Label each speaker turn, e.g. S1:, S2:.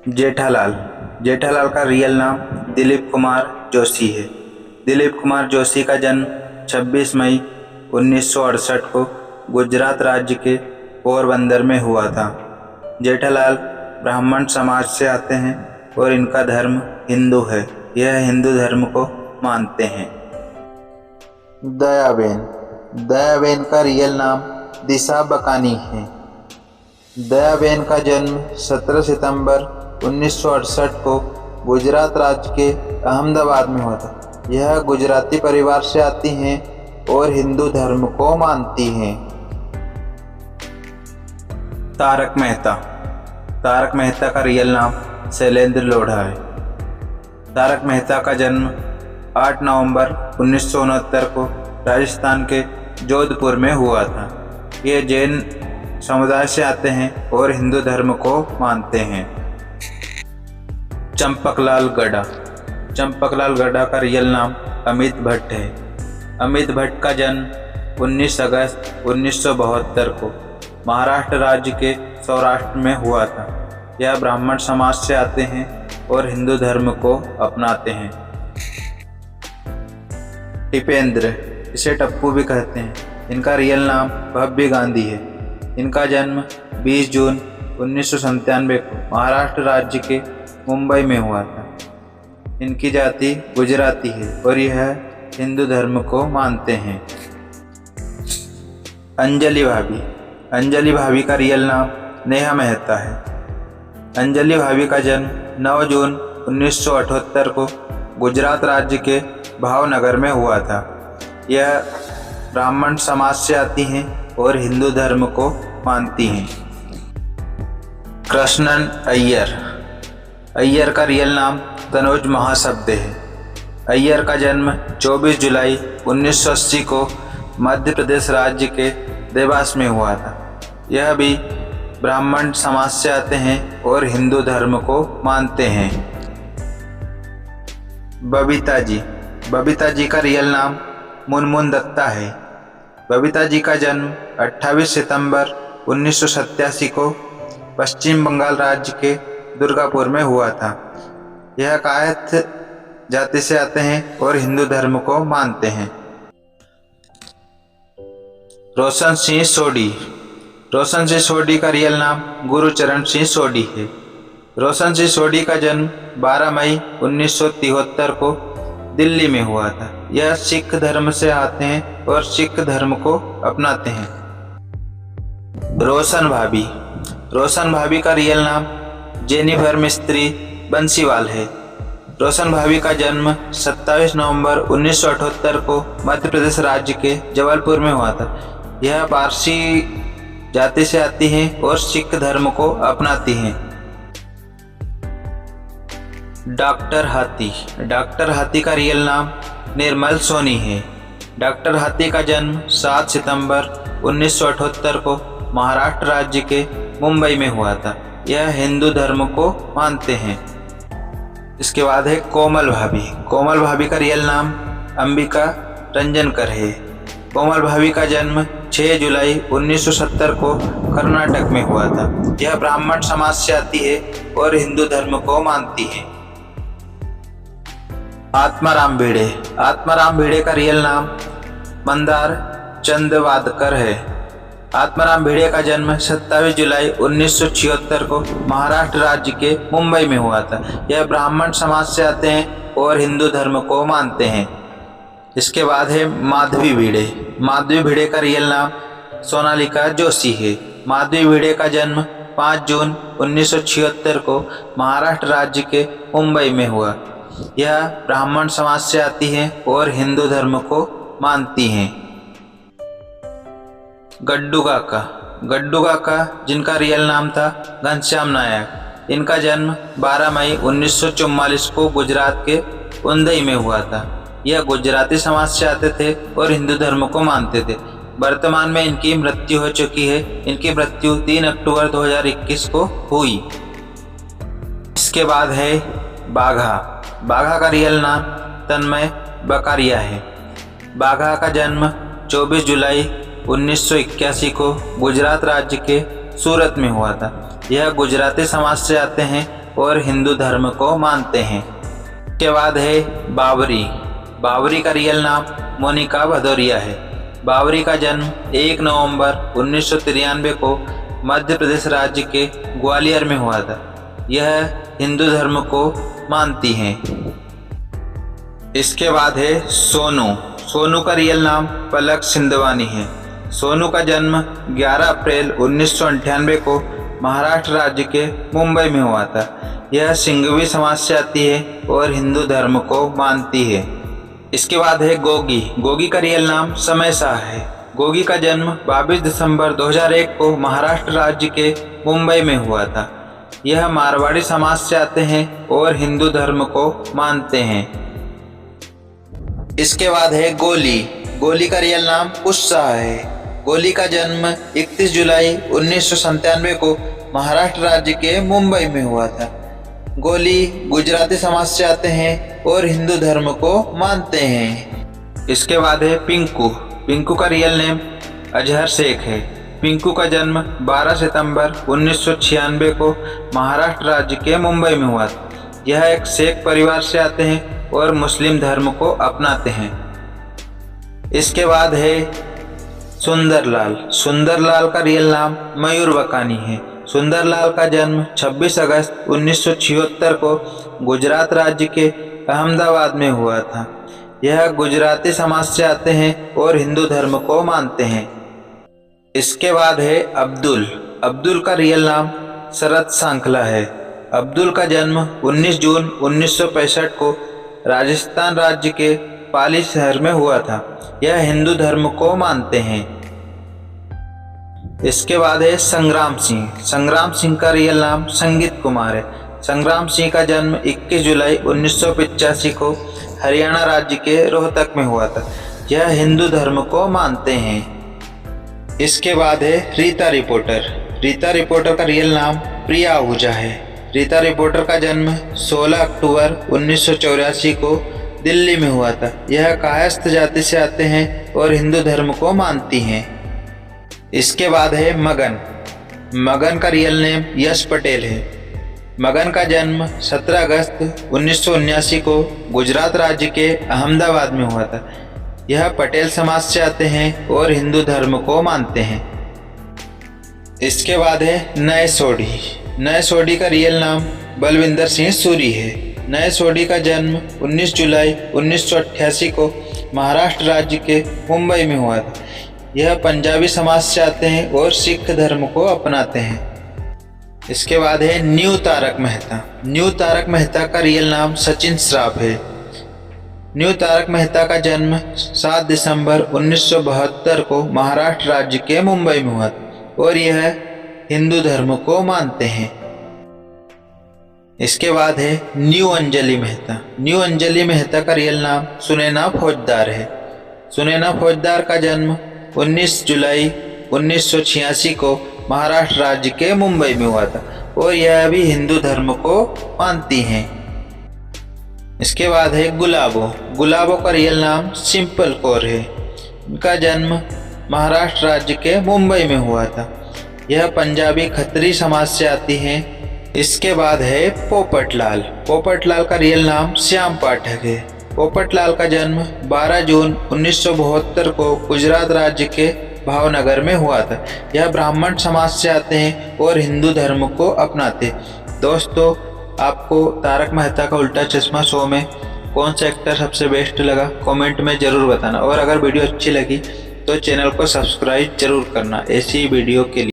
S1: जेठालाल। जेठालाल का रियल नाम दिलीप कुमार जोशी है। दिलीप कुमार जोशी का जन्म 26 मई 1968 को गुजरात राज्य के पोरबंदर में हुआ था। जेठालाल ब्राह्मण समाज से आते हैं और इनका धर्म हिंदू है। यह हिंदू धर्म को मानते हैं। दयाबेन। दयाबेन का रियल नाम दिशा बकानी है। दयाबेन का जन्म 17 सितंबर 1968 को गुजरात राज्य के अहमदाबाद में हुआ था। यह गुजराती परिवार से आती हैं और हिंदू धर्म को मानती हैं। तारक मेहता। तारक मेहता का रियल नाम शैलेंद्र लोढ़ा है। तारक मेहता का जन्म 8 नवंबर 1969 को राजस्थान के जोधपुर में हुआ था। ये जैन समुदाय से आते हैं और हिंदू धर्म को मानते हैं। चंपकलाल गडा। चंपकलाल गडा का रियल नाम अमित भट्ट है। अमित भट्ट का जन्म 19 अगस्त 1972 को महाराष्ट्र राज्य के सौराष्ट्र में हुआ था। यह ब्राह्मण समाज से आते हैं और हिंदू धर्म को अपनाते हैं। टिपेंद्र, इसे टप्पू भी कहते हैं। इनका रियल नाम भव्य गांधी है। इनका जन्म 20 जून 1997 को महाराष्ट्र राज्य के मुंबई में हुआ था। इनकी जाति गुजराती है और यह हिंदू धर्म को मानते हैं। अंजलि भाभी। अंजलि भाभी का रियल नाम नेहा मेहता है। अंजलि भाभी का जन्म 9 जून 1978 को गुजरात राज्य के भावनगर में हुआ था। यह ब्राह्मण समाज से आती हैं और हिंदू धर्म को मानती हैं। कृष्णन अय्यर। अय्यर का रियल नाम तनोज महाशब्द है। अय्यर का जन्म 24 जुलाई 1980 को मध्य प्रदेश राज्य के देवास में हुआ था। यह भी ब्राह्मण समाज से आते हैं और हिंदू धर्म को मानते हैं। बबीता जी। बबीता जी का रियल नाम मुनमुन दत्ता है। बबीता जी का जन्म 28 सितंबर 1987 को पश्चिम बंगाल राज्य के दुर्गापुर में हुआ था। यह कायस्थ जाति से आते हैं और हिंदू धर्म को मानते हैं। रोशन सिंह सोढ़ी। रोशन सिंह सोढ़ी का रियल नाम गुरुचरण सिंह सोढ़ी है। रोशन सिंह सोढ़ी का जन्म 12 मई 1973 को दिल्ली में हुआ था। यह सिख धर्म से आते हैं और सिख धर्म को अपनाते हैं। रोशन भाभी। रोशन भाभी का रियल नाम जेनिफर मिस्त्री बंसीवाल है। रोशन भाभी का जन्म 27 नवंबर 1978 को मध्य प्रदेश राज्य के जबलपुर में हुआ था। यह पारसी जाति से आती हैं और सिख धर्म को अपनाती हैं। डॉक्टर हाथी। डॉक्टर हाथी का रियल नाम निर्मल सोनी है। डॉक्टर हाथी का जन्म 7 सितंबर 1978 को महाराष्ट्र राज्य के मुंबई में हुआ था। यह हिंदू धर्म को मानते हैं। इसके बाद है कोमल भाभी। कोमल भाभी का रियल नाम अंबिका रंजनकर है। कोमल भाभी का जन्म 6 जुलाई 1970 को कर्नाटक में हुआ था। यह ब्राह्मण समाज से आती है और हिंदू धर्म को मानती है। आत्माराम भिड़े। आत्माराम भिड़े का रियल नाम मंदार चंदवादकर है। आत्माराम भिड़े का जन्म 27 जुलाई 1976 को महाराष्ट्र राज्य के मुंबई में हुआ था। यह ब्राह्मण समाज से आते हैं और हिंदू धर्म को मानते हैं। इसके बाद है माधवी भिड़े। माधवी भिड़े का रियल नाम सोनालिका जोशी है। माधवी भिड़े का जन्म 5 जून 1976 को महाराष्ट्र राज्य के मुंबई में हुआ। यह ब्राह्मण समाज से आती हैं और हिंदू धर्म को मानती हैं। गड्डू काका। गड्डू काका, जिनका रियल नाम था घनश्याम नायक। इनका जन्म 12 मई 1944 को गुजरात के उंदई में हुआ था। यह गुजराती समाज से आते थे और हिंदू धर्म को मानते थे। वर्तमान में इनकी मृत्यु हो चुकी है। इनकी मृत्यु 3 अक्टूबर 2021 को हुई। इसके बाद है बाघा। बाघा का रियल नाम तन्मय बकारिया है। बाघा का जन्म 24 जुलाई 1981 को गुजरात राज्य के सूरत में हुआ था। यह गुजराती समाज से आते हैं और हिंदू धर्म को मानते हैं। इसके बाद है बाबरी। बाबरी का रियल नाम मोनिका भदौरिया है। बाबरी का जन्म 1 नवंबर 1993 को मध्य प्रदेश राज्य के ग्वालियर में हुआ था। यह हिंदू धर्म को मानती हैं। इसके बाद है सोनू। सोनू का रियल नाम पलक सिंधवानी है। सोनू का जन्म 11 अप्रैल 1998 को महाराष्ट्र राज्य के मुंबई में हुआ था। यह सिंघवी समाज से आती है और हिंदू धर्म को मानती है। इसके बाद है गोगी। गोगी का रियल नाम समय शाह है। गोगी का जन्म 22 दिसंबर 2001 को महाराष्ट्र राज्य के मुंबई में हुआ था। यह मारवाड़ी समाज से आते हैं और हिंदू धर्म को मानते हैं। इसके बाद है गोली। गोली का रियल नाम उत्साह है। गोली का जन्म 31 जुलाई 1997 को महाराष्ट्र राज्य के मुंबई में हुआ था। गोली गुजराती समाज से आते हैं और हिंदू धर्म को मानते हैं। इसके बाद है पिंकू। पिंकू का रियल नेम अजहर शेख है। पिंकू का जन्म 12 सितंबर 1996 को महाराष्ट्र राज्य के मुंबई में हुआ था। यह एक शेख परिवार से आते हैं और मुस्लिम धर्म को अपनाते हैं। इसके बाद है सुंदरलाल। सुंदरलाल का रियल नाम मयूर वकानी है। सुंदरलाल का जन्म 26 अगस्त 1976 को गुजरात राज्य के अहमदाबाद में हुआ था। यह गुजराती समाज से आते हैं और हिंदू धर्म को मानते हैं। इसके बाद है अब्दुल। अब्दुल का रियल नाम शरद सांखला है। अब्दुल का जन्म 19 जून 1965 को राजस्थान राज्य के पाली शहर में हुआ था। यह हिंदू धर्म को मानते हैं। इसके बाद है संग्राम सिंह। संग्राम सिंह का रियल नाम संगीत कुमार है। संग्राम सिंह का जन्म 21 जुलाई 1985 को हरियाणा राज्य के रोहतक में हुआ था। यह हिंदू धर्म को मानते हैं। इसके बाद है रीता रिपोर्टर। रीता रिपोर्टर का रियल नाम प्रिया आहूजा है। रीता रिपोर्टर का जन्म 16 अक्टूबर 1984 को दिल्ली में हुआ था। यह कायस्थ जाति से आते हैं और हिंदू धर्म को मानती हैं। इसके बाद है मगन। मगन का रियल नेम यश पटेल है। मगन का जन्म 17 अगस्त 1979 को गुजरात राज्य के अहमदाबाद में हुआ था। यह पटेल समाज से आते हैं और हिंदू धर्म को मानते हैं। इसके बाद है नए सोढ़ी। नए सोढ़ी का रियल नाम बलविंदर सिंह सूरी है। नए सोढ़ी का जन्म 19 जुलाई 1988 को महाराष्ट्र राज्य के मुंबई में हुआ था। यह पंजाबी समाज से आते हैं और सिख धर्म को अपनाते हैं। इसके बाद है न्यू तारक मेहता। न्यू तारक मेहता का रियल नाम सचिन श्राफ है। न्यू तारक मेहता का जन्म 7 दिसंबर 1972 को महाराष्ट्र राज्य के मुंबई में हुआ था और यह हिंदू धर्म को मानते हैं। इसके बाद है न्यू अंजलि मेहता। न्यू अंजलि मेहता का रियल नाम सुनैना फौजदार है। सुनैना फौजदार का जन्म 19 जुलाई 1986 को महाराष्ट्र राज्य के मुंबई में हुआ था और यह भी हिंदू धर्म को मानती हैं। इसके बाद है गुलाबो। गुलाबो का रियल नाम सिंपल कौर है। इनका जन्म महाराष्ट्र राज्य के मुंबई में हुआ था। यह पंजाबी खत्री समाज से आती हैं। इसके बाद है पोपटलाल। पोपटलाल का रियल नाम श्याम पाठक है। पोपटलाल का जन्म 12 जून 1972 को गुजरात राज्य के भावनगर में हुआ था। यह ब्राह्मण समाज से आते हैं और हिंदू धर्म को अपनाते। दोस्तों, आपको तारक मेहता का उल्टा चश्मा शो में कौन सा एक्टर सबसे बेस्ट लगा कमेंट में ज़रूर बताना और अगर वीडियो अच्छी लगी तो चैनल को सब्सक्राइब जरूर करना ऐसी वीडियो के लिए।